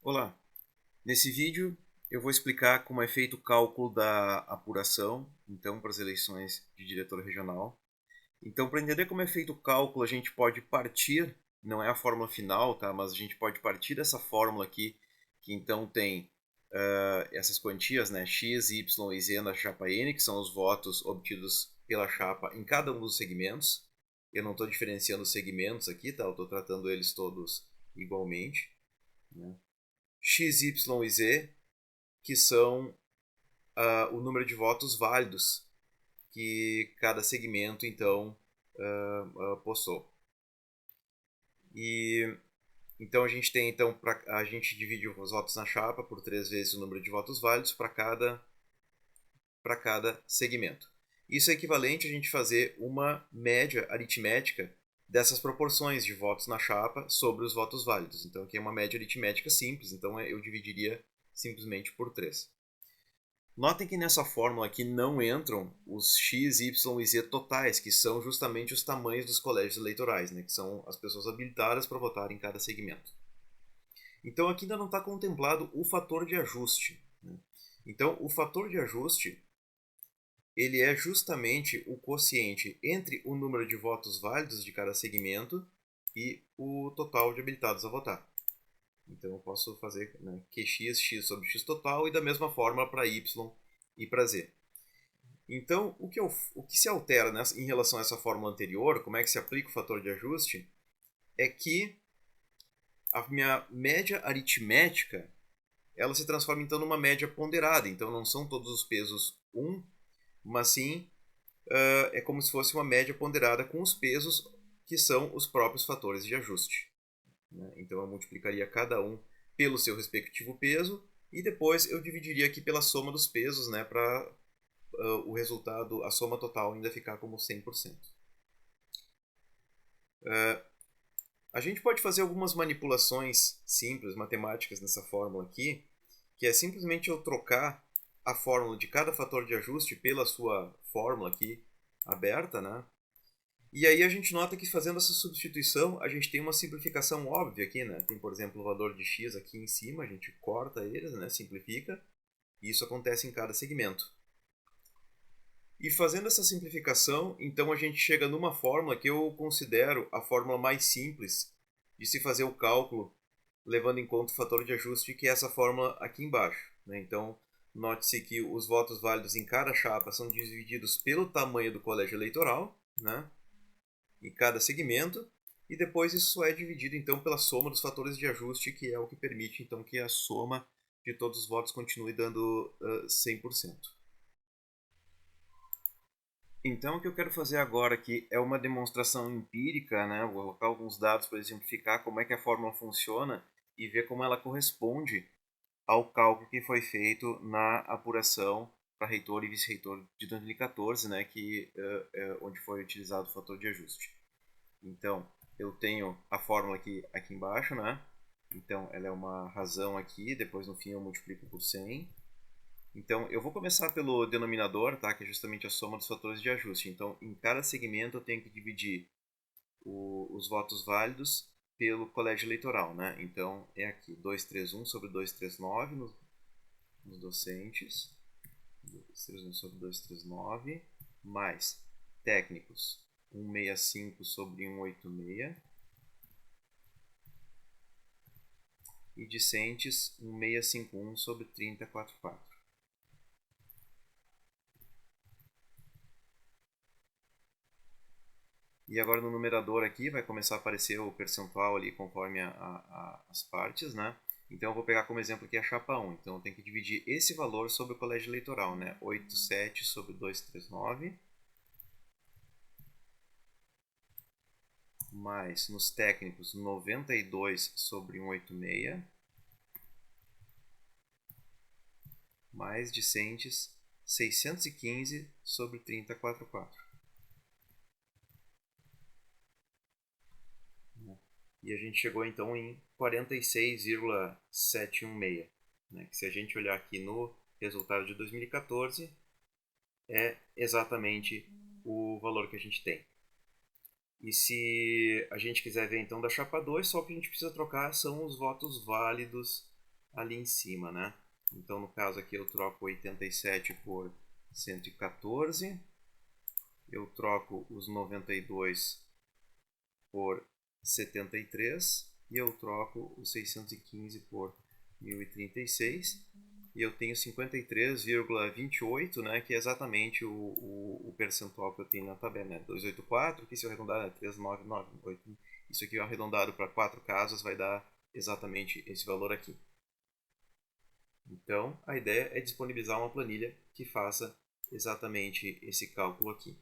Olá, nesse vídeo eu vou explicar como é feito o cálculo da apuração, então, para as eleições de diretor regional. Então, para entender como é feito o cálculo, a gente pode partir, não é a fórmula final, tá? Mas a gente pode partir dessa fórmula aqui, que então tem essas quantias, né? X, Y e Z na chapa N, que são os votos obtidos pela chapa em cada um dos segmentos. Eu não estou diferenciando os segmentos aqui, tá? Eu estou tratando eles todos igualmente, né? X, Y e Z, que são o número de votos válidos que cada segmento então possui. E então a gente tem a gente divide os votos na chapa por 3 vezes o número de votos válidos para cada segmento. Isso é equivalente a gente fazer uma média aritmética dessas proporções de votos na chapa sobre os votos válidos. Então aqui é uma média aritmética simples, então eu dividiria simplesmente por 3. Notem que nessa fórmula aqui não entram os X, Y e Z totais, que são justamente os tamanhos dos colégios eleitorais, né, que são as pessoas habilitadas para votar em cada segmento. Então aqui ainda não está contemplado o fator de ajuste, né? Então o fator de ajuste ele é justamente o quociente entre o número de votos válidos de cada segmento e o total de habilitados a votar. Então eu posso fazer, né, QX, X sobre X total e da mesma forma para Y e para Z. Então, o que se altera em relação a essa fórmula anterior, como é que se aplica o fator de ajuste, é que a minha média aritmética ela se transforma então numa média ponderada. Então não são todos os pesos 1, mas sim é como se fosse uma média ponderada com os pesos que são os próprios fatores de ajuste, né? Então eu multiplicaria cada um pelo seu respectivo peso e depois eu dividiria aqui pela soma dos pesos, né, para o resultado, a soma total ainda ficar como 100%. A gente pode fazer algumas manipulações simples, matemáticas nessa fórmula aqui, que é simplesmente eu trocar a fórmula de cada fator de ajuste pela sua fórmula aqui aberta, né? E aí a gente nota que fazendo essa substituição, a gente tem uma simplificação óbvia aqui, né? Tem, por exemplo, o valor de x aqui em cima, a gente corta eles, né? Simplifica, e isso acontece em cada segmento. E fazendo essa simplificação, então a gente chega numa fórmula que eu considero a fórmula mais simples de se fazer o cálculo, levando em conta o fator de ajuste, que é essa fórmula aqui embaixo, né? Então, note-se que os votos válidos em cada chapa são divididos pelo tamanho do colégio eleitoral, né, em cada segmento, e depois isso é dividido então pela soma dos fatores de ajuste, que é o que permite então que a soma de todos os votos continue dando 100%. Então, o que eu quero fazer agora aqui é uma demonstração empírica, né? Vou colocar alguns dados para exemplificar como é que a fórmula funciona e ver como ela corresponde ao cálculo que foi feito na apuração para reitor e vice-reitor de 2014, né? Onde foi utilizado o fator de ajuste. Então, eu tenho a fórmula aqui embaixo, né? Então, ela é uma razão aqui, depois no fim eu multiplico por 100. Então, eu vou começar pelo denominador, tá? Que é justamente a soma dos fatores de ajuste. Então, em cada segmento eu tenho que dividir os votos válidos pelo colégio eleitoral, né? Então, é aqui 231 sobre 239 nos docentes, 231 sobre 239, mais técnicos 165 sobre 186 e discentes 1651 sobre 3044. E agora no numerador aqui vai começar a aparecer o percentual ali conforme as partes, né? Então eu vou pegar como exemplo aqui a chapa 1. Então eu tenho que dividir esse valor sobre o colégio eleitoral, né? 87 sobre 239. Mais nos técnicos 92 sobre 186. Mais discentes 615 sobre 3044. E a gente chegou então em 46,716, né? Que se a gente olhar aqui no resultado de 2014, é exatamente o valor que a gente tem. E se a gente quiser ver então da chapa 2, só o que a gente precisa trocar são os votos válidos ali em cima, né? Então, no caso aqui, eu troco 87 por 114. Eu troco os 92 por 73. E eu troco os 615 por 1036. E eu tenho 53,28, né, que é exatamente o percentual que eu tenho na tabela, né? 284, que se eu arredondar é 3998. Isso aqui arredondado para 4 casas vai dar exatamente esse valor aqui. Então, a ideia é disponibilizar uma planilha que faça exatamente esse cálculo aqui.